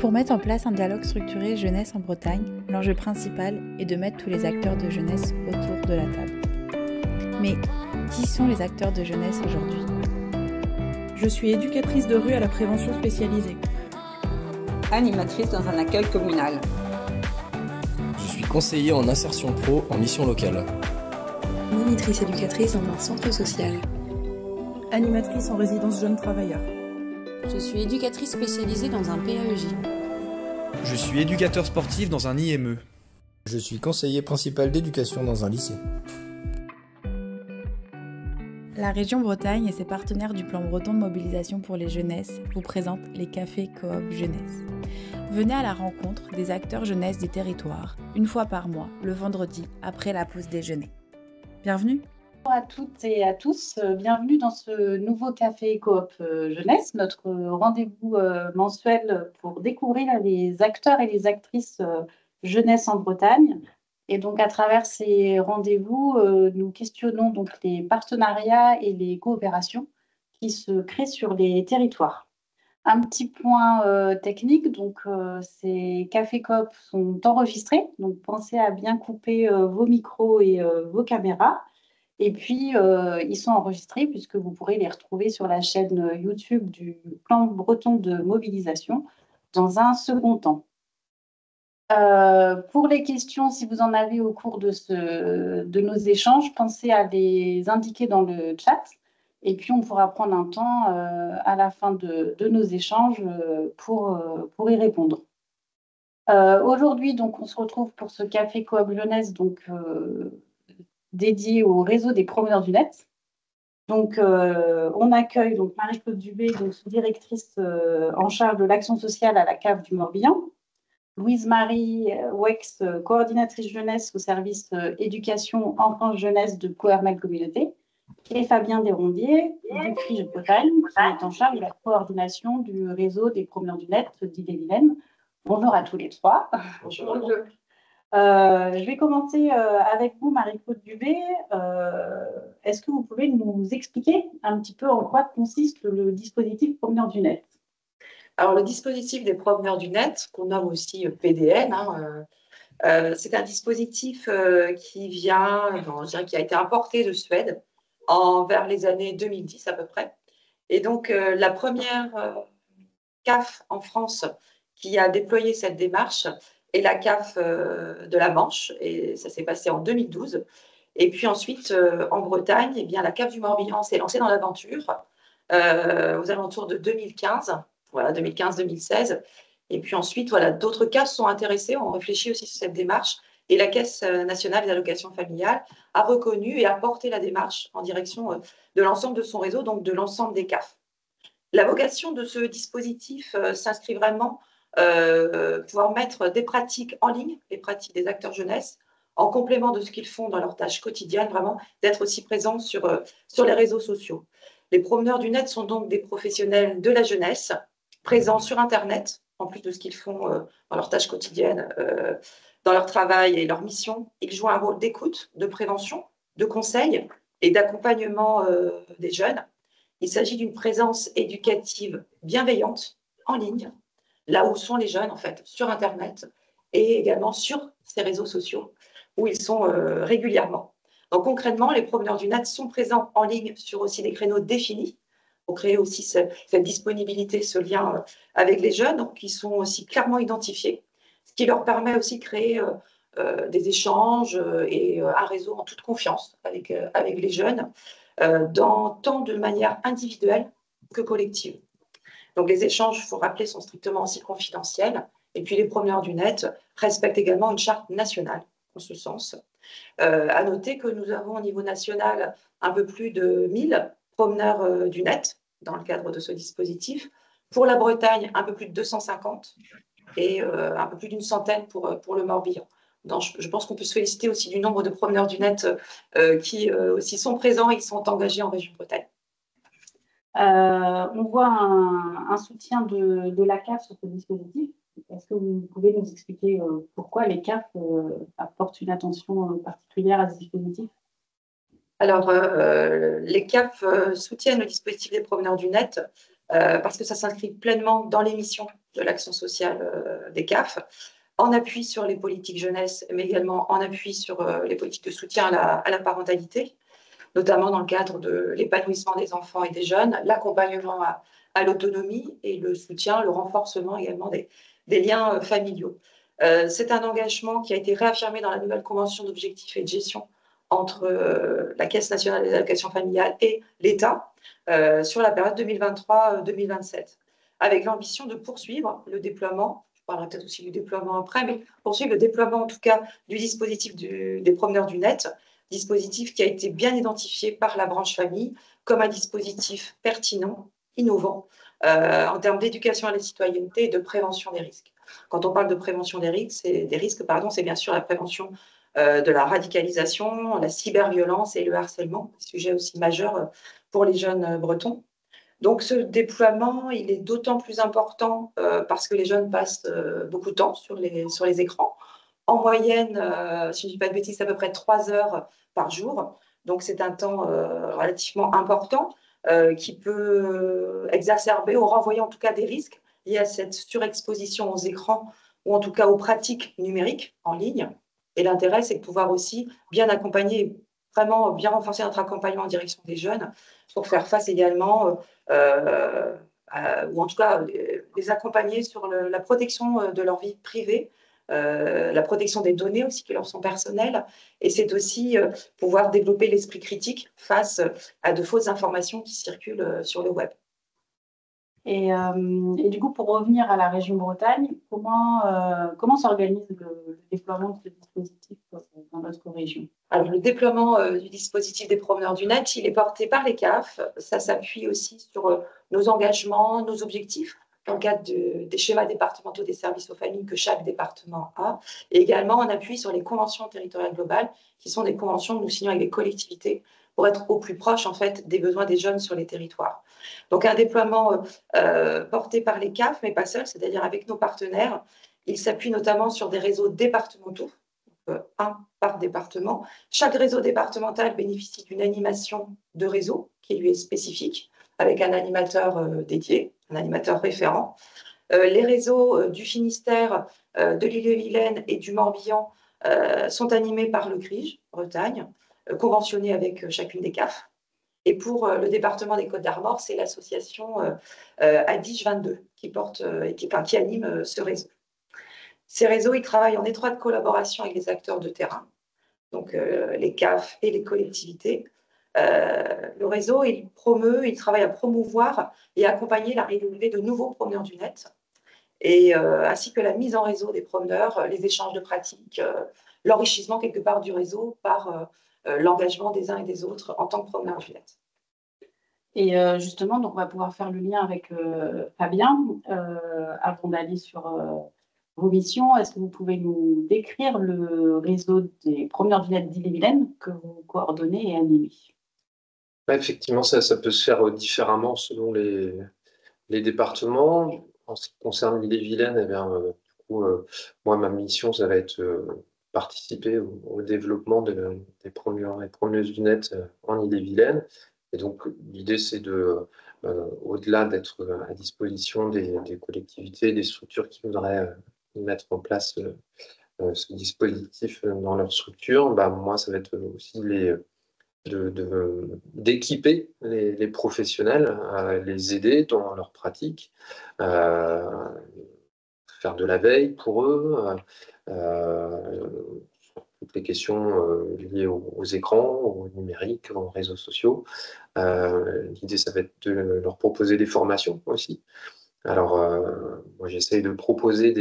Pour mettre en place un dialogue structuré jeunesse en Bretagne, l'enjeu principal est de mettre tous les acteurs de jeunesse autour de la table. Mais qui sont les acteurs de jeunesse aujourd'hui? Je suis éducatrice de rue à la prévention spécialisée. Animatrice dans un accueil communal. Je suis conseiller en insertion pro en mission locale. Monitrice éducatrice dans un centre social. Animatrice en résidence jeunes travailleurs. Je suis éducatrice spécialisée dans un PAEJ. Je suis éducateur sportif dans un IME. Je suis conseiller principal d'éducation dans un lycée. La région Bretagne et ses partenaires du plan breton de mobilisation pour les jeunesses vous présentent les cafés coop jeunesse. Venez à la rencontre des acteurs jeunesse des territoires, une fois par mois, le vendredi, après la pause déjeuner. Bienvenue! Bonjour à toutes et à tous, bienvenue dans ce nouveau café coop jeunesse, notre rendez-vous mensuel pour découvrir les acteurs et les actrices jeunesse en Bretagne. Et donc à travers ces rendez-vous, nous questionnons donc les partenariats et les coopérations qui se créent sur les territoires. Un petit point technique, donc ces cafés coop sont enregistrés, donc pensez à bien couper vos micros et vos caméras. Et puis, ils sont enregistrés puisque vous pourrez les retrouver sur la chaîne YouTube du plan breton de mobilisation dans un second temps. Pour les questions, si vous en avez au cours de nos échanges, pensez à les indiquer dans le chat. Et puis, on pourra prendre un temps à la fin de nos échanges pour y répondre. Aujourd'hui, donc, on se retrouve pour ce café coop jeunesse, donc dédié au réseau des promeneurs du net. Donc, on accueille donc Marie-Claude Dubé, donc sous-directrice en charge de l'action sociale à la CAF du Morbihan, Louise-Marie Wex, coordinatrice jeunesse au service éducation enfance jeunesse de Coermel Communauté, et Fabien Desrondiers, du CRIJ Bretagne, qui est en charge de la coordination du réseau des promeneurs du net d'Ille-et-Vilaine. Bonjour à tous les trois. Bonjour. Je vais commencer avec vous, Marie-Claude Dubé. Est-ce que vous pouvez nous expliquer un petit peu en quoi consiste le dispositif Promeneurs du Net? Alors, le dispositif des Promeneurs du Net, qu'on nomme aussi PDN, c'est un dispositif qui a été importé de Suède vers les années 2010 à peu près. Et donc, la première CAF en France qui a déployé cette démarche et la CAF de la Manche, et ça s'est passé en 2012. Et puis ensuite, en Bretagne, eh bien, la CAF du Morbihan s'est lancée dans l'aventure aux alentours de 2015, voilà, 2015-2016. Et puis ensuite, voilà, d'autres CAF sont intéressés, ont réfléchi aussi sur cette démarche, et la Caisse nationale des allocations familiales a reconnu et a porté la démarche en direction de l'ensemble de son réseau, donc de l'ensemble des CAF. La vocation de ce dispositif s'inscrit vraiment pouvoir mettre des pratiques en ligne, les pratiques des acteurs jeunesse, en complément de ce qu'ils font dans leurs tâches quotidiennes, vraiment d'être aussi présents sur les réseaux sociaux. Les promeneurs du net sont donc des professionnels de la jeunesse, présents sur Internet, en plus de ce qu'ils font dans leurs tâches quotidiennes, dans leur travail et leur mission. Ils jouent un rôle d'écoute, de prévention, de conseil et d'accompagnement des jeunes. Il s'agit d'une présence éducative bienveillante en ligne, là où sont les jeunes, en fait, sur Internet et également sur ces réseaux sociaux où ils sont régulièrement. Donc, concrètement, les promeneurs du net sont présents en ligne sur aussi des créneaux définis pour créer aussi cette disponibilité, ce lien avec les jeunes, donc qui sont aussi clairement identifiés, ce qui leur permet aussi de créer des échanges et un réseau en toute confiance avec les jeunes, tant de manière individuelle que collective. Donc, les échanges, il faut rappeler, sont strictement aussi confidentiels. Et puis, les promeneurs du net respectent également une charte nationale en ce sens. À noter que nous avons au niveau national un peu plus de 1000 promeneurs du net dans le cadre de ce dispositif. Pour la Bretagne, un peu plus de 250 et un peu plus d'une centaine pour le Morbihan. Donc, je pense qu'on peut se féliciter aussi du nombre de promeneurs du net qui aussi sont présents et qui sont engagés en région Bretagne. On voit un soutien de la CAF sur ce dispositif. Est-ce que vous pouvez nous expliquer pourquoi les CAF apportent une attention particulière à ce dispositif? Alors, les CAF soutiennent le dispositif des promeneurs du net parce que ça s'inscrit pleinement dans les missions de l'action sociale des CAF, en appui sur les politiques jeunesse, mais également en appui sur les politiques de soutien à la parentalité, notamment dans le cadre de l'épanouissement des enfants et des jeunes, l'accompagnement à l'autonomie et le soutien, le renforcement également des liens familiaux. C'est un engagement qui a été réaffirmé dans la nouvelle convention d'objectifs et de gestion entre la Caisse nationale des allocations familiales et l'État sur la période 2023-2027, avec l'ambition de poursuivre le déploiement, je parlerai peut-être aussi du déploiement après, mais poursuivre le déploiement en tout cas du dispositif des promeneurs du net, dispositif qui a été bien identifié par la branche famille comme un dispositif pertinent, innovant, en termes d'éducation à la citoyenneté et de prévention des risques. Quand on parle de prévention des risques, c'est bien sûr la prévention de la radicalisation, la cyberviolence et le harcèlement, sujet aussi majeur pour les jeunes bretons. Donc ce déploiement, il est d'autant plus important parce que les jeunes passent beaucoup de temps sur les écrans. En moyenne, si je ne dis pas de bêtises, c'est à peu près 3 heures par jour. Donc c'est un temps relativement important qui peut exacerber ou renvoyer en tout cas des risques liés à cette surexposition aux écrans ou en tout cas aux pratiques numériques en ligne. Et l'intérêt, c'est de pouvoir aussi bien accompagner, vraiment bien renforcer notre accompagnement en direction des jeunes pour faire face également, ou en tout cas les accompagner sur la protection de leur vie privée, la protection des données aussi qui leur sont personnelles. Et c'est aussi pouvoir développer l'esprit critique face à de fausses informations qui circulent sur le web. Et du coup, pour revenir à la région Bretagne, comment s'organise le déploiement de ce dispositif dans notre région? Alors, le déploiement du dispositif des promeneurs du net, il est porté par les CAF. Ça s'appuie aussi sur nos engagements, nos objectifs, dans le cadre des schémas départementaux des services aux familles que chaque département a, et également en appui sur les conventions territoriales globales, qui sont des conventions que nous signons avec les collectivités pour être au plus proche en fait, des besoins des jeunes sur les territoires. Donc un déploiement porté par les CAF, mais pas seul, c'est-à-dire avec nos partenaires. Il s'appuie notamment sur des réseaux départementaux, un par département. Chaque réseau départemental bénéficie d'une animation de réseau qui lui est spécifique, avec un animateur dédié, un animateur référent. Les réseaux du Finistère, de l'Ille-et-Vilaine et du Morbihan sont animés par le CRIJ, Bretagne, conventionné avec chacune des CAF. Et pour le département des Côtes-d'Armor, c'est l'association Adige 22 qui anime ce réseau. Ces réseaux, ils travaillent en étroite collaboration avec les acteurs de terrain, donc les CAF et les collectivités. Le réseau, il travaille à promouvoir et accompagner l'arrivée de nouveaux promeneurs du net, ainsi que la mise en réseau des promeneurs, les échanges de pratiques, l'enrichissement quelque part du réseau par l'engagement des uns et des autres en tant que promeneurs du net. Et justement, donc on va pouvoir faire le lien avec Fabien avant d'aller sur vos missions. Est-ce que vous pouvez nous décrire le réseau des promeneurs du net d'Ille-et-Vilaine que vous coordonnez et animez? Effectivement, ça peut se faire différemment selon les départements. En ce qui concerne l'Ille-et-Vilaine, du coup, moi, ma mission, ça va être participer au développement des promeneurs et promeneuses du net en Ille-et-Vilaine. Et donc, l'idée, c'est au-delà d'être à disposition des collectivités, des structures qui voudraient mettre en place ce dispositif dans leur structure, moi, ça va être aussi d'équiper les professionnels, les aider dans leur pratique, faire de la veille pour eux, sur toutes les questions liées aux écrans, au numérique, aux réseaux sociaux. L'idée, ça va être de leur proposer des formations aussi. Alors, moi, j'essaye de proposer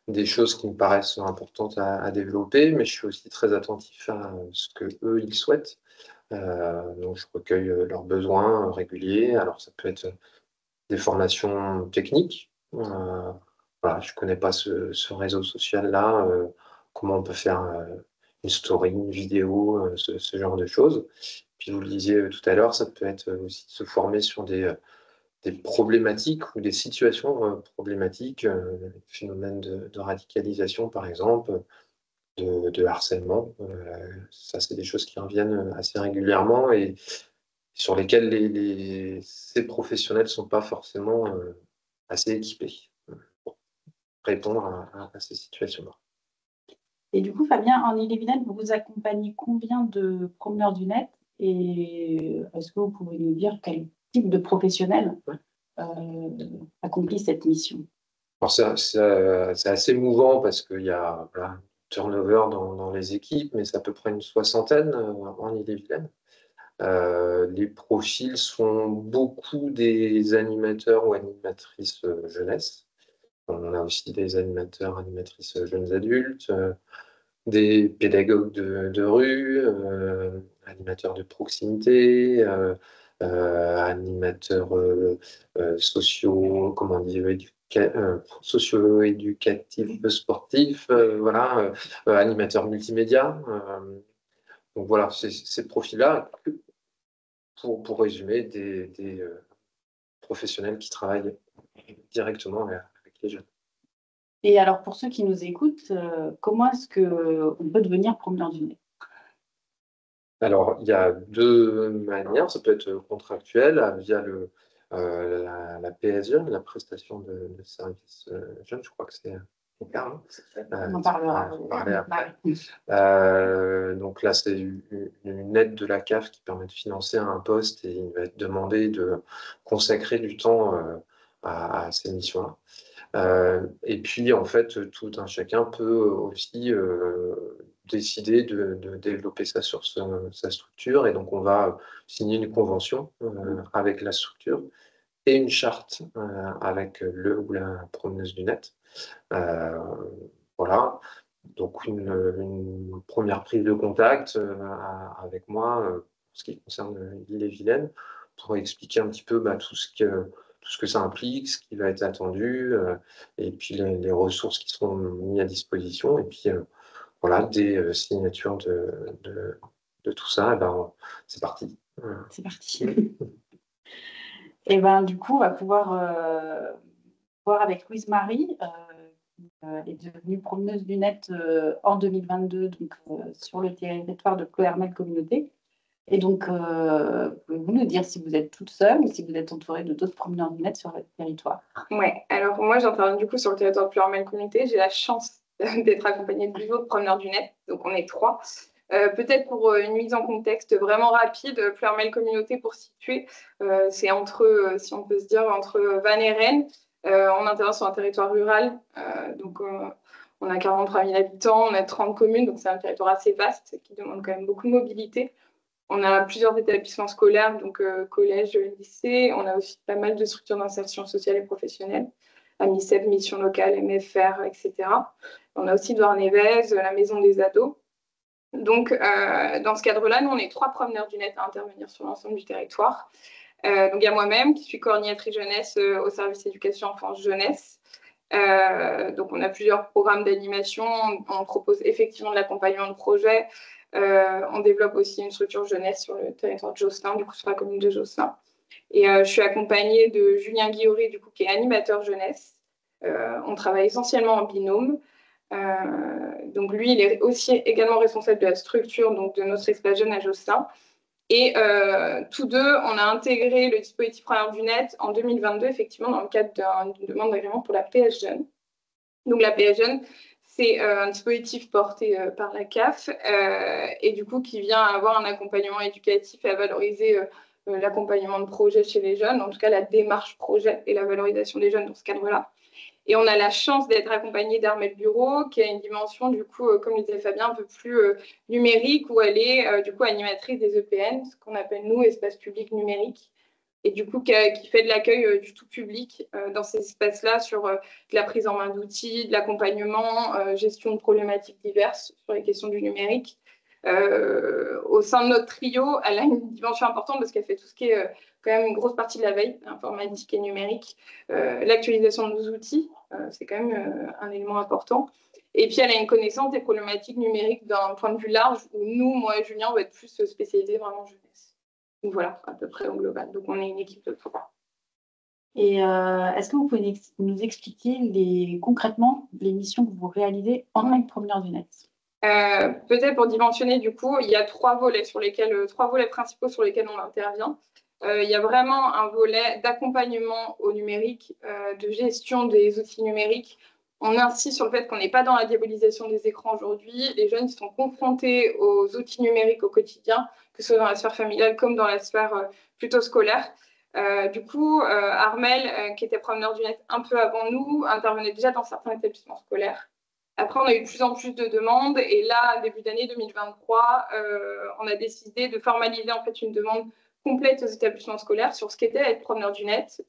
des choses qui me paraissent importantes à développer, mais je suis aussi très attentif à ce qu'eux, ils souhaitent. Donc, je recueille leurs besoins réguliers. Alors, ça peut être des formations techniques. Voilà, je ne connais pas ce réseau social-là, comment on peut faire une story, une vidéo, ce genre de choses. Puis, vous le disiez tout à l'heure, ça peut être aussi de se former sur des problématiques ou des situations problématiques, phénomènes de radicalisation, par exemple, de harcèlement. Ça, c'est des choses qui reviennent assez régulièrement et sur lesquels ces professionnels ne sont pas forcément assez équipés pour répondre à ces situations-là. Et du coup, Fabien, en Ille-et-Vilaine, vous accompagnez combien de promeneurs du net et est-ce que vous pouvez nous dire quel type de professionnel accomplit cette mission? Alors c'est assez mouvant parce qu'il y a un turnover dans les équipes, mais c'est à peu près une soixantaine en Ille-et-Vilaine. Les profils sont beaucoup des animateurs ou animatrices jeunesse. On a aussi des animateurs, animatrices jeunes adultes, des pédagogues de rue, animateurs de proximité, animateurs socio-éducatifs sportifs, voilà, animateurs multimédia. Donc voilà, ces profils-là, pour résumer, des professionnels qui travaillent directement avec les jeunes. Et alors, pour ceux qui nous écoutent, comment est-ce qu'on peut devenir promeneur du net? Alors, il y a deux manières. Ça peut être contractuel via la PS Jeune, la prestation de service jeune. Je crois que c'est le terme. On en parlera. Après. Donc là, c'est une aide de la CAF qui permet de financer un poste et il va être demandé de consacrer du temps à ces missions-là. Et puis, en fait, tout un chacun peut aussi décider de développer ça sur sa structure. Et donc, on va signer une convention avec la structure et une charte avec le ou la promeneuse du net. Voilà. Donc, une première prise de contact avec moi, pour ce qui concerne l'Ille-et-Vilaine, pour expliquer un petit peu tout ce que ça implique, ce qui va être attendu, et puis les ressources qui seront mises à disposition. Et puis, voilà, des signatures de tout ça, c'est parti. C'est parti. Et du coup, on va pouvoir voir avec Louise Marie. Elle est devenue promeneuse du net en 2022 donc, sur le territoire de Ploërmel Communauté. Et donc, pouvez-vous nous dire si vous êtes toute seule ou si vous êtes entourée de d'autres promeneurs du net sur votre territoire? Oui, alors moi j'interviens du coup sur le territoire de Ploërmel Communauté. J'ai la chance d'être accompagnée de 2 autres promeneurs du net, donc on est 3. Peut-être pour une mise en contexte vraiment rapide, Ploërmel Communauté, pour situer, c'est entre, si on peut se dire, entre Vannes et Rennes. On intervient sur un territoire rural, donc on a 43 000 habitants, on a 30 communes, donc c'est un territoire assez vaste qui demande quand même beaucoup de mobilité. On a plusieurs établissements scolaires, donc collège, lycée. On a aussi pas mal de structures d'insertion sociale et professionnelle, AMICEP, Mission Locale, MFR, etc. On a aussi Douarnenez, la Maison des Ados. Donc, dans ce cadre-là, nous, on est 3 promeneurs du net à intervenir sur l'ensemble du territoire. Donc, il y a moi-même qui suis coordinatrice jeunesse au service éducation enfance-jeunesse. Donc, on a plusieurs programmes d'animation. On propose effectivement de l'accompagnement de projets. On développe aussi une structure jeunesse sur le territoire de Josselin, du coup sur la commune de Josselin. Et je suis accompagnée de Julien Guillauret, du coup, qui est animateur jeunesse. On travaille essentiellement en binôme. Donc lui, il est aussi également responsable de la structure donc de notre espace jeune à Josselin. Et tous deux, on a intégré le dispositif Preneur du net en 2022, effectivement, dans le cadre d'une demande d'agrément pour la PS Jeune. Donc la PS Jeune, c'est un dispositif porté par la CAF et du coup qui vient avoir un accompagnement éducatif et à valoriser l'accompagnement de projets chez les jeunes, en tout cas la démarche projet et la valorisation des jeunes dans ce cadre-là. Et on a la chance d'être accompagné d'Armelle Bureau, qui a une dimension, du coup, comme le disait Fabien, un peu plus numérique, où elle est, du coup, animatrice des EPN, ce qu'on appelle, nous, espace public numérique, et du coup, qui fait de l'accueil du tout public dans ces espaces-là sur de la prise en main d'outils, de l'accompagnement, gestion de problématiques diverses sur les questions du numérique. Au sein de notre trio, elle a une dimension importante parce qu'elle fait tout ce qui est quand même une grosse partie de la veille, informatique et numérique. L'actualisation de nos outils, c'est quand même un élément important. Et puis, elle a une connaissance des problématiques numériques d'un point de vue large où nous, moi et Julien, on va être plus spécialisés vraiment jeunesse. Donc voilà, à peu près au global. Donc, on est une équipe de 3. Et est-ce que vous pouvez nous expliquer concrètement les missions que vous réalisez en tant que promeneur du net? Peut-être pour dimensionner, du coup, il y a trois volets principaux sur lesquels on intervient. Il y a vraiment un volet d'accompagnement au numérique, de gestion des outils numériques. On insiste sur le fait qu'on n'est pas dans la diabolisation des écrans aujourd'hui. Les jeunes sont confrontés aux outils numériques au quotidien, que ce soit dans la sphère familiale comme dans la sphère plutôt scolaire. Du coup, Armel, qui était promeneur du net un peu avant nous, intervenait déjà dans certains établissements scolaires. Après, on a eu de plus en plus de demandes et là, début d'année 2023, on a décidé de formaliser en fait une demande complète aux établissements scolaires sur ce qu'était être promeneur du net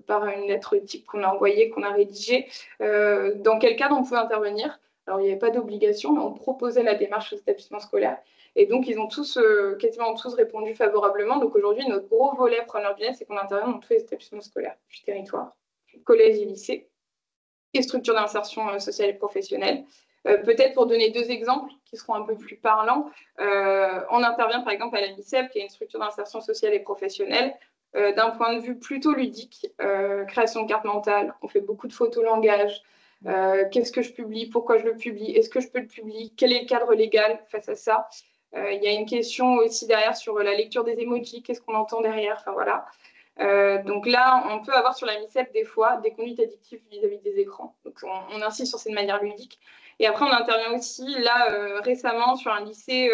par une lettre type qu'on a envoyée, qu'on a rédigée, dans quel cadre on pouvait intervenir. Alors, il n'y avait pas d'obligation, mais on proposait la démarche aux établissements scolaires. Et donc, ils ont tous, quasiment tous répondu favorablement. Donc, aujourd'hui, notre gros volet promeneur du net, c'est qu'on intervient dans tous les établissements scolaires du territoire, collège et lycée, et structures d'insertion sociale et professionnelle. Peut-être pour donner deux exemples qui seront un peu plus parlants, on intervient par exemple à la MICEP, qui est une structure d'insertion sociale et professionnelle, d'un point de vue plutôt ludique, création de carte mentale, on fait beaucoup de photolangage, qu'est-ce que je publie, pourquoi je le publie, est-ce que je peux le publier, quel est le cadre légal face à ça. Il y a une question aussi derrière sur la lecture des emojis, qu'est-ce qu'on entend derrière, enfin voilà. Donc là, on peut avoir sur la MICEP des fois des conduites addictives vis-à-vis des écrans. Donc on insiste sur cette manière ludique. Et après, on intervient aussi là récemment sur un lycée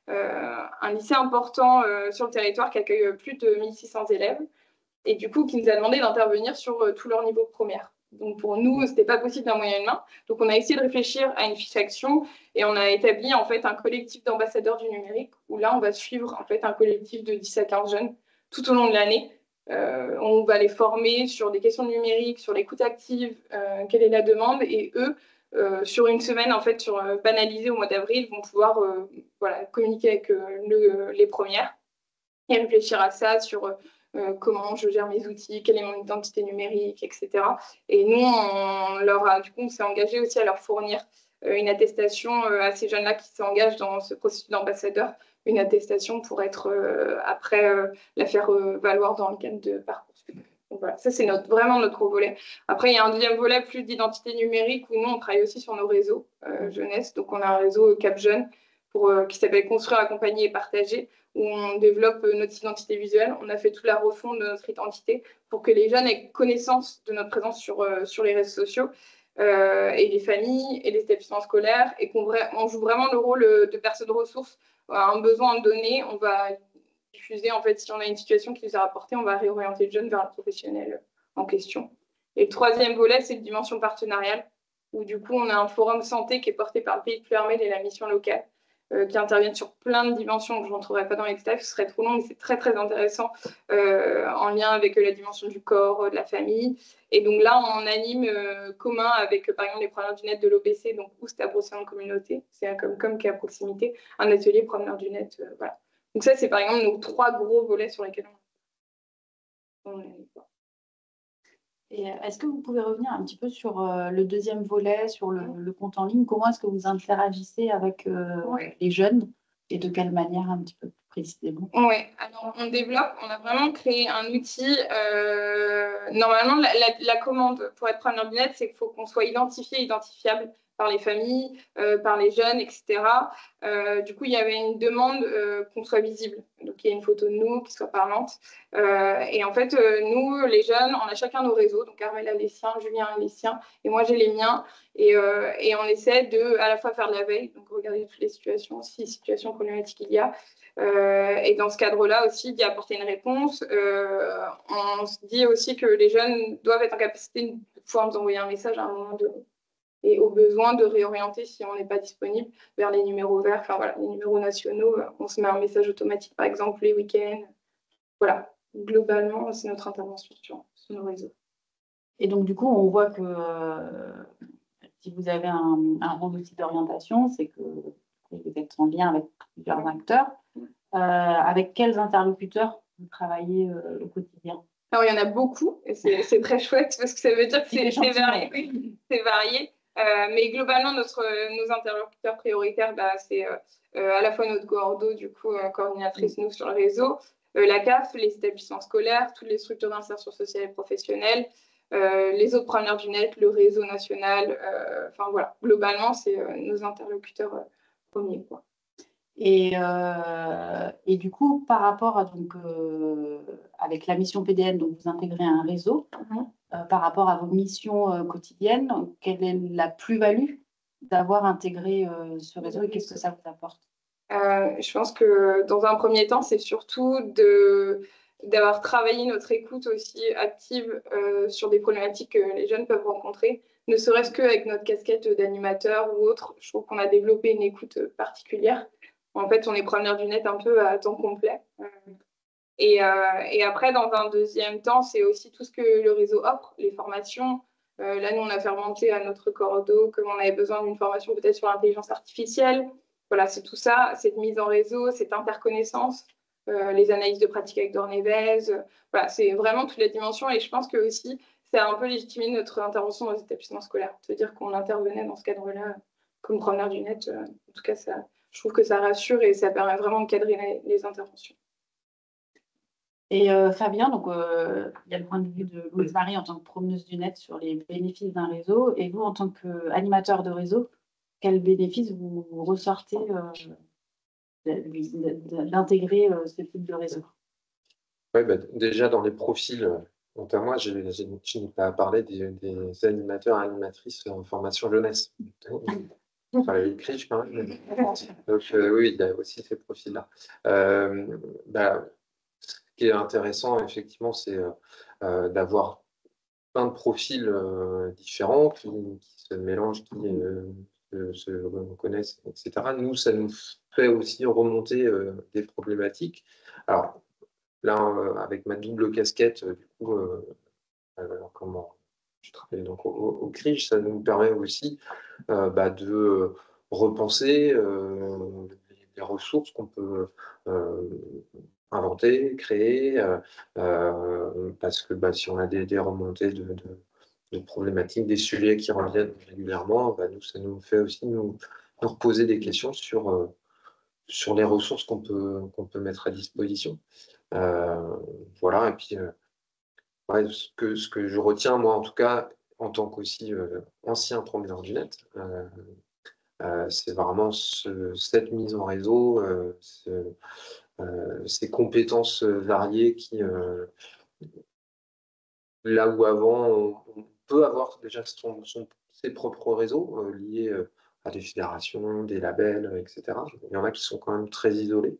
important sur le territoire qui accueille plus de 1600 élèves et du coup qui nous a demandé d'intervenir sur tout leur niveau de première. Donc pour nous, ce n'était pas possible d'un moyen humain. Donc on a essayé de réfléchir à une fiche action et on a établi en fait un collectif d'ambassadeurs du numérique où là, on va suivre en fait un collectif de 10 à 15 jeunes tout au long de l'année. On va les former sur des questions numériques, sur l'écoute active, quelle est la demande, et eux, sur une semaine, en fait, sur banaliser au mois d'avril, vont pouvoir voilà, communiquer avec les premières et réfléchir à ça sur comment je gère mes outils, quelle est mon identité numérique, etc. Et nous, du coup, on s'est engagé aussi à leur fournir une attestation à ces jeunes-là qui s'engagent dans ce processus d'ambassadeur, une attestation pour être après la faire valoir dans le cadre de Parcoursup. Donc voilà, ça c'est vraiment notre gros volet. Après, il y a un deuxième volet plus d'identité numérique où nous, on travaille aussi sur nos réseaux jeunesse. Donc on a un réseau Cap Jeune qui s'appelle Construire, accompagner et partager, où on développe notre identité visuelle. On a fait toute la refonte de notre identité pour que les jeunes aient connaissance de notre présence sur les réseaux sociaux. Et les familles et les établissements scolaires, et qu'on joue vraiment le rôle de personne ressource. Un besoin de données, on va diffuser, en fait, si on a une situation qui nous est rapportée, on va réorienter le jeune vers le professionnel en question. Et le troisième volet, c'est une dimension partenariale, où du coup, on a un forum santé qui est porté par le Pays de Ploërmel et la mission locale, qui interviennent sur plein de dimensions que je ne rentrerai pas dans les détails, ce serait trop long, mais c'est très, très intéressant en lien avec la dimension du corps, de la famille. Et donc là, on anime commun avec, par exemple, les promeneurs du net de l'OBC, donc Oust à Brocéliande Communauté, c'est un Comcom qui est à proximité, un atelier promeneur du net, voilà. Donc ça, c'est par exemple nos trois gros volets sur lesquels on est. Et est-ce que vous pouvez revenir un petit peu sur le deuxième volet, sur le compte en ligne? Comment est-ce que vous interagissez avec les jeunes et de quelle manière un petit peu plus précisément? Oui, alors on a vraiment créé un outil. Normalement, la commande pour être promeneur du net, c'est qu'il faut qu'on soit identifiable par les familles, par les jeunes, etc. Du coup, il y avait une demande qu'on soit visible. Donc, il y a une photo de nous qui soit parlante. Et en fait, nous, les jeunes, on a chacun nos réseaux. Donc, Armel a les siens, Julien a les siens, et moi, j'ai les miens. Et on essaie de à la fois faire de la veille, donc regarder toutes les situations, si situations problématiques il y a. Et dans ce cadre-là aussi, d'y apporter une réponse. On se dit aussi que les jeunes doivent être en capacité de pouvoir nous envoyer un message à un moment donné. Et au besoin de réorienter, si on n'est pas disponible, vers les numéros verts, enfin voilà, les numéros nationaux, on se met un message automatique, par exemple, les week-ends. Voilà, globalement, c'est notre intervention sur nos réseaux. Et donc, du coup, on voit que si vous avez un rôle aussi d'orientation, c'est que vous êtes en lien avec plusieurs acteurs. Avec quels interlocuteurs vous travaillez au quotidien? Alors, il y en a beaucoup, et c'est très chouette, parce que ça veut dire que c'est varié. Oui, c'est varié. Mais globalement, nos interlocuteurs prioritaires, c'est à la fois notre coordo, du coup, coordinatrice, nous, sur le réseau, la CAF, les établissements scolaires, toutes les structures d'insertion sociale et professionnelle, les autres promeneurs du net, le réseau national. Enfin, voilà, globalement, c'est nos interlocuteurs premier, quoi. Et du coup, par rapport à avec la mission PDN, donc vous intégrez un réseau. Par rapport à vos missions quotidiennes, quelle est la plus-value d'avoir intégré ce réseau et qu'est-ce que ça vous apporte? Je pense que dans un premier temps, c'est surtout d'avoir travaillé notre écoute aussi active sur des problématiques que les jeunes peuvent rencontrer, ne serait-ce qu'avec notre casquette d'animateur ou autre. Je trouve qu'on a développé une écoute particulière. En fait, on est promeneur du net un peu à temps complet. Et après, dans un deuxième temps, c'est aussi tout ce que le réseau offre, les formations. Là, nous, on a fait remonter à notre cordeau comme on avait besoin d'une formation peut-être sur l'intelligence artificielle. Voilà, c'est tout ça, cette mise en réseau, cette interconnaissance, les analyses de pratique avec Dornevez. Voilà, c'est vraiment toute la dimension. Et je pense que aussi, ça a un peu légitimé notre intervention dans les établissements scolaires. C'est-à-dire qu'on intervenait dans ce cadre-là comme promeneur du net. En tout cas, je trouve que ça rassure et ça permet vraiment de cadrer les interventions. Et Fabien, donc il y a le point de vue de Louise Marie en tant que promeneuse du net sur les bénéfices d'un réseau. Et vous, en tant qu'animateur de réseau, quels bénéfices vous ressortez d'intégrer ce type de réseau? Ouais, déjà, dans les profils, à moi, je n'ai pas parlé des animateurs et animatrices en formation jeunesse. Enfin, les criches, quand même. Donc, oui, il y a aussi ces profils-là. Ce qui est intéressant, effectivement, c'est d'avoir plein de profils différents qui se mélangent, qui se reconnaissent, etc. Nous, ça nous fait aussi remonter des problématiques. Alors, là, avec ma double casquette, du coup, je travaille donc au CRIJ, ça nous permet aussi de repenser les ressources qu'on peut inventer, créer, parce que si on a des remontées de problématiques, des sujets qui reviennent régulièrement, nous, ça nous fait aussi nous reposer des questions sur les ressources qu'on peut mettre à disposition. Voilà, et puis ce que je retiens, moi en tout cas, en tant qu'aussi ancien promeneur du net, c'est vraiment cette mise en réseau, ces compétences variées qui, là où avant, on peut avoir déjà ses propres réseaux liés à des fédérations, des labels, etc. Il y en a qui sont quand même très isolés.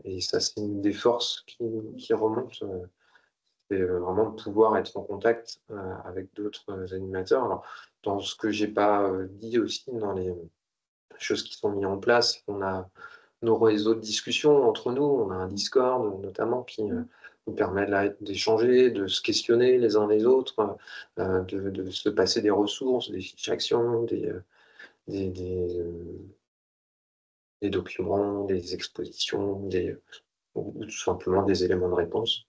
Et ça, c'est une des forces qui remonte. C'est vraiment de pouvoir être en contact avec d'autres animateurs. Alors, dans ce que je n'ai pas dit aussi, dans les choses qui sont mises en place, on a nos réseaux de discussion entre nous. On a un Discord, notamment, qui nous permet d'échanger, de se questionner les uns les autres, de se passer des ressources, des fiches actions, des documents, des expositions, ou tout simplement des éléments de réponse.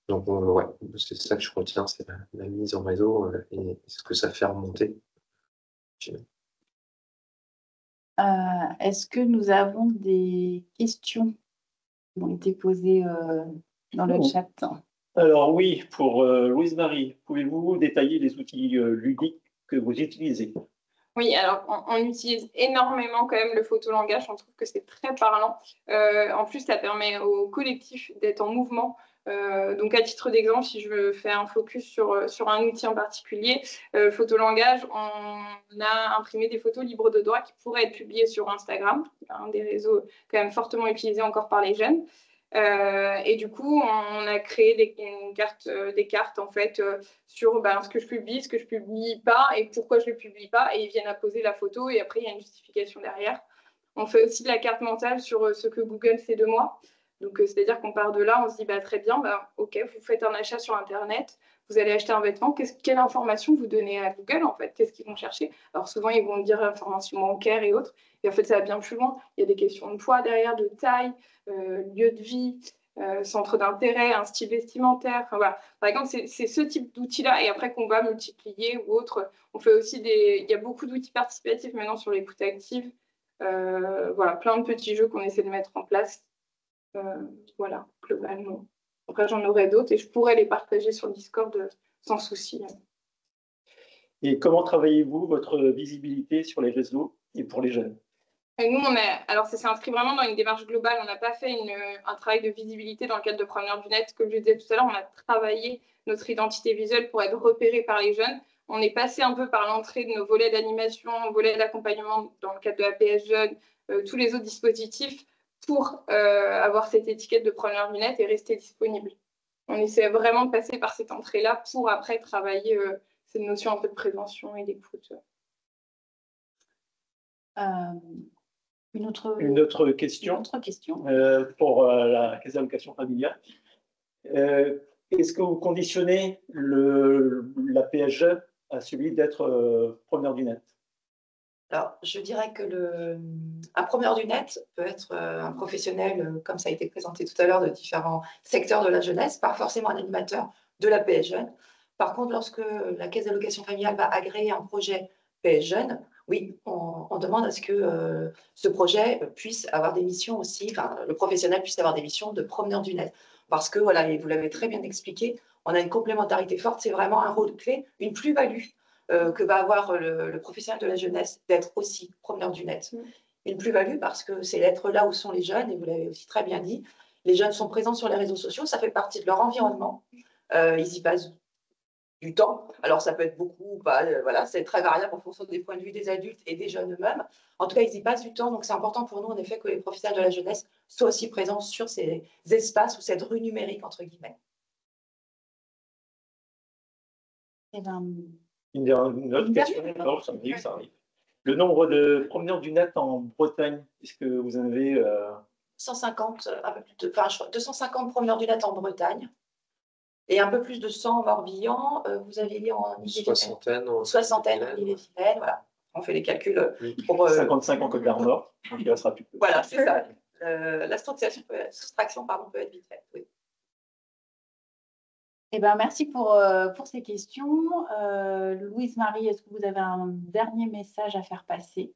Donc, ouais, c'est ça que je retiens, c'est la mise en réseau et ce que ça fait remonter. Est-ce que nous avons des questions qui ont été posées dans le chat? Alors oui, pour Louise Marie, pouvez-vous détailler les outils ludiques que vous utilisez? Oui, alors on utilise énormément quand même le photolangage, on trouve que c'est très parlant. En plus, ça permet au collectif d'être en mouvement. Donc à titre d'exemple, si je veux faire un focus sur un outil en particulier, photolangage, on a imprimé des photos libres de droit qui pourraient être publiées sur Instagram, un des réseaux quand même fortement utilisés encore par les jeunes. Et du coup, on a créé des cartes en fait sur ce que je publie pas et pourquoi je le publie pas, et ils viennent apposer la photo et après il y a une justification derrière. On fait aussi de la carte mentale sur ce que Google sait de moi. Donc c'est-à-dire qu'on part de là, on se dit très bien, ok, vous faites un achat sur Internet, vous allez acheter un vêtement, quelle information vous donnez à Google en fait, qu'est-ce qu'ils vont chercher? Alors souvent ils vont dire information bancaire et autres, et en fait ça va bien plus loin. Il y a des questions de poids derrière, de taille, lieu de vie, centre d'intérêt, un style vestimentaire. Enfin, voilà. Par exemple, c'est ce type d'outils-là, et après qu'on va multiplier ou autre. On fait aussi il y a beaucoup d'outils participatifs maintenant sur l'écoute active. Voilà, plein de petits jeux qu'on essaie de mettre en place. Voilà, globalement. Après, j'en aurai d'autres et je pourrais les partager sur le Discord sans souci. Et comment travaillez-vous votre visibilité sur les réseaux et pour les jeunes? Et nous, alors ça s'est inscrit vraiment dans une démarche globale. On n'a pas fait un travail de visibilité dans le cadre de Promeneurs du Net. Comme je disais tout à l'heure, on a travaillé notre identité visuelle pour être repéré par les jeunes. On est passé un peu par l'entrée de nos volets d'animation, volets d'accompagnement dans le cadre de APS Jeunes, tous les autres dispositifs pour avoir cette étiquette de Promeneurs du Net et rester disponible. On essaie vraiment de passer par cette entrée-là pour après travailler cette notion un peu de prévention et d'écoute. Une autre question, pour la caisse d'allocation familiale. Est-ce que vous conditionnez la PSG à celui d'être promeneur du net? Alors, je dirais que un promeneur du net peut être un professionnel, comme ça a été présenté tout à l'heure, de différents secteurs de la jeunesse, pas forcément un animateur de la PS Jeune. Par contre, lorsque la caisse d'allocation familiale va agréer un projet PS Jeune, oui, on demande à ce que ce projet puisse avoir des missions aussi, enfin, le professionnel puisse avoir des missions de promeneur du net. Parce que, voilà, et vous l'avez très bien expliqué, on a une complémentarité forte, c'est vraiment un rôle clé, une plus-value que va avoir le professionnel de la jeunesse d'être aussi promeneur du net. Une plus-value parce que c'est d'être là où sont les jeunes, et vous l'avez aussi très bien dit, les jeunes sont présents sur les réseaux sociaux, ça fait partie de leur environnement, ils y passent du temps, alors ça peut être beaucoup ou pas, voilà, c'est très variable en fonction des points de vue des adultes et des jeunes eux-mêmes. En tout cas, ils y passent du temps, donc c'est important pour nous en effet que les professionnels de la jeunesse soient aussi présents sur ces espaces ou cette rue numérique entre guillemets. Une autre question, non, ça arrive. Le nombre de promeneurs du net en Bretagne, est-ce que vous en avez 150, un peu plus de, enfin, 250 promeneurs du net en Bretagne et un peu plus de 100 en Morbihan. Vous avez dit en Soixantaine en Ille-et-Vilaine, voilà. On fait les calculs pour 55 en Côte d'Armor, donc il restera plus. Voilà, c'est ça. La soustraction peut être vite faite. Oui. Eh ben, merci pour ces questions. Louise-Marie, est-ce que vous avez un dernier message à faire passer?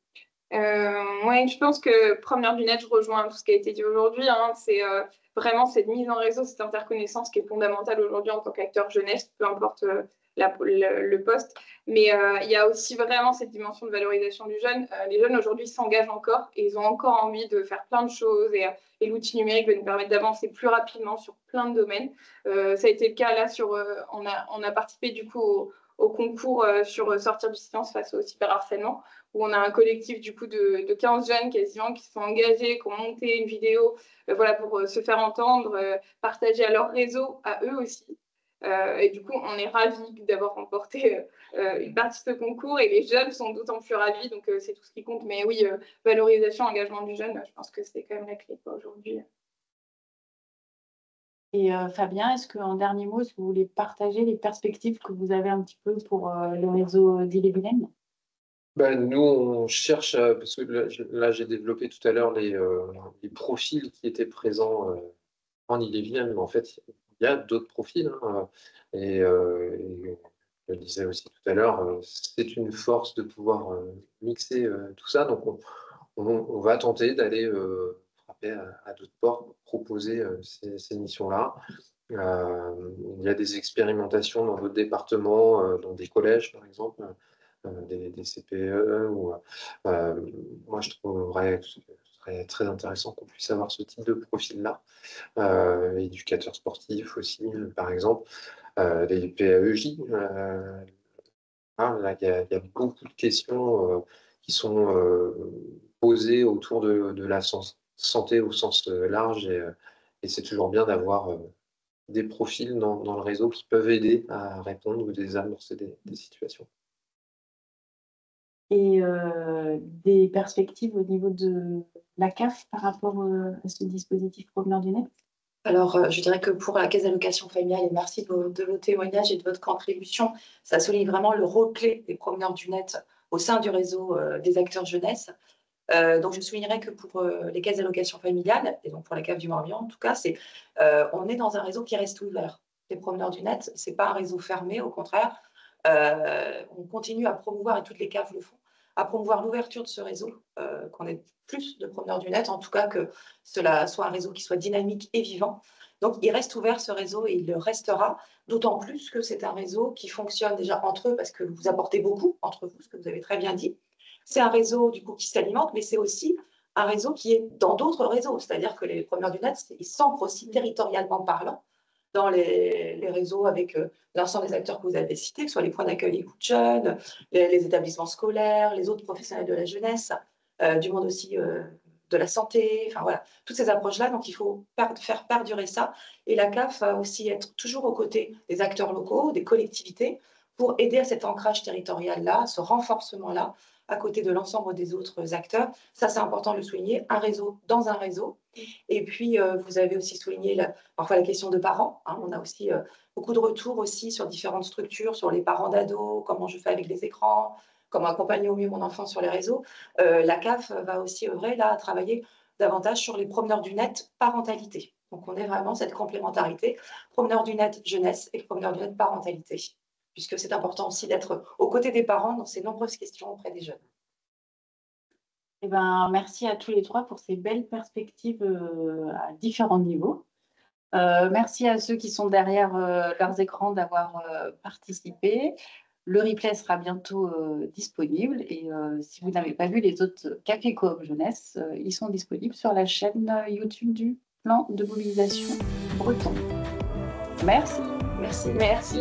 Oui, je pense que Promeneurs du Net, je rejoins tout ce qui a été dit aujourd'hui. Hein. C'est vraiment cette mise en réseau, cette interconnaissance qui est fondamentale aujourd'hui en tant qu'acteur jeunesse, peu importe le poste. Mais il y a aussi vraiment cette dimension de valorisation du jeune. Les jeunes aujourd'hui s'engagent encore et ils ont encore envie de faire plein de choses. Et l'outil numérique va nous permettre d'avancer plus rapidement sur plein de domaines. Ça a été le cas là on a participé du coup au concours sur sortir du silence face au cyberharcèlement, où on a un collectif du coup de 15 jeunes quasiment qui sont engagés, qui ont monté une vidéo voilà, pour se faire entendre, partager à leur réseau, à eux aussi. Et du coup, on est ravis d'avoir remporté une partie de ce concours et les jeunes sont d'autant plus ravis, donc c'est tout ce qui compte. Mais oui, valorisation, engagement du jeune, je pense que c'est quand même la clé aujourd'hui. Et Fabien, est-ce qu'en dernier mot, est-ce que vous voulez partager les perspectives que vous avez un petit peu pour le réseau d'Ille-et-Vilaine? Nous, on cherche, parce que là j'ai développé tout à l'heure les profils qui étaient présents en Ille-et-Vilaine, mais en fait, il y a d'autres profils. Hein, et je le disais aussi tout à l'heure, c'est une force de pouvoir mixer tout ça. Donc, on va tenter d'aller frapper à d'autres portes pour proposer ces missions-là. Il y a des expérimentations dans d'autres départements, dans des collèges, par exemple. Des CPE moi je trouverais que ce serait très intéressant qu'on puisse avoir ce type de profil-là, éducateurs sportifs aussi par exemple, les PAEJ, là il y a beaucoup de questions qui sont posées autour de la santé au sens large et c'est toujours bien d'avoir des profils dans le réseau qui peuvent aider à répondre ou désamorcer des situations. Et des perspectives au niveau de la CAF par rapport à ce dispositif Promeneurs du Net? Alors, je dirais que pour la caisse d'allocation familiale, et merci de vos témoignages et de votre contribution, ça souligne vraiment le rôle clé des promeneurs du net au sein du réseau des acteurs jeunesse. Donc, je soulignerais que pour les caisses d'allocation familiale, et donc pour la CAF du Morbihan en tout cas, on est dans un réseau qui reste ouvert. Les promeneurs du net, ce n'est pas un réseau fermé, au contraire. On continue à promouvoir, et toutes les CAF le font, à promouvoir l'ouverture de ce réseau, qu'on ait plus de promeneurs du net, en tout cas que cela soit un réseau qui soit dynamique et vivant. Donc, il reste ouvert ce réseau et il le restera, d'autant plus que c'est un réseau qui fonctionne déjà entre eux parce que vous apportez beaucoup entre vous, ce que vous avez très bien dit. c'est un réseau du coup qui s'alimente, mais c'est aussi un réseau qui est dans d'autres réseaux. C'est-à-dire que les promeneurs du net, ils s'ancrent aussi territorialement parlant dans les réseaux avec l'ensemble des acteurs que vous avez cités, que ce soit les points d'accueil Écoute Jeunes, les établissements scolaires, les autres professionnels de la jeunesse, du monde aussi de la santé, enfin voilà, toutes ces approches-là. Donc il faut faire perdurer ça. Et la CAF va aussi être toujours aux côtés des acteurs locaux, des collectivités, pour aider à cet ancrage territorial-là, ce renforcement-là, à côté de l'ensemble des autres acteurs. Ça, c'est important de le souligner, un réseau dans un réseau. Et puis, vous avez aussi souligné parfois la question de parents. Hein. On a aussi beaucoup de retours aussi sur différentes structures, sur les parents d'ados, comment je fais avec les écrans, comment accompagner au mieux mon enfant sur les réseaux. La CAF va aussi œuvrer là, à travailler davantage sur les promeneurs du net parentalité. Donc, on est vraiment cette complémentarité, promeneurs du net jeunesse et promeneurs du net parentalité, puisque c'est important aussi d'être aux côtés des parents dans ces nombreuses questions auprès des jeunes. Eh ben, merci à tous les trois pour ces belles perspectives à différents niveaux. Merci à ceux qui sont derrière leurs écrans d'avoir participé. Le replay sera bientôt disponible et si vous n'avez pas vu les autres Café Coop Jeunesse, ils sont disponibles sur la chaîne YouTube du plan de mobilisation breton. Merci. Merci. Merci.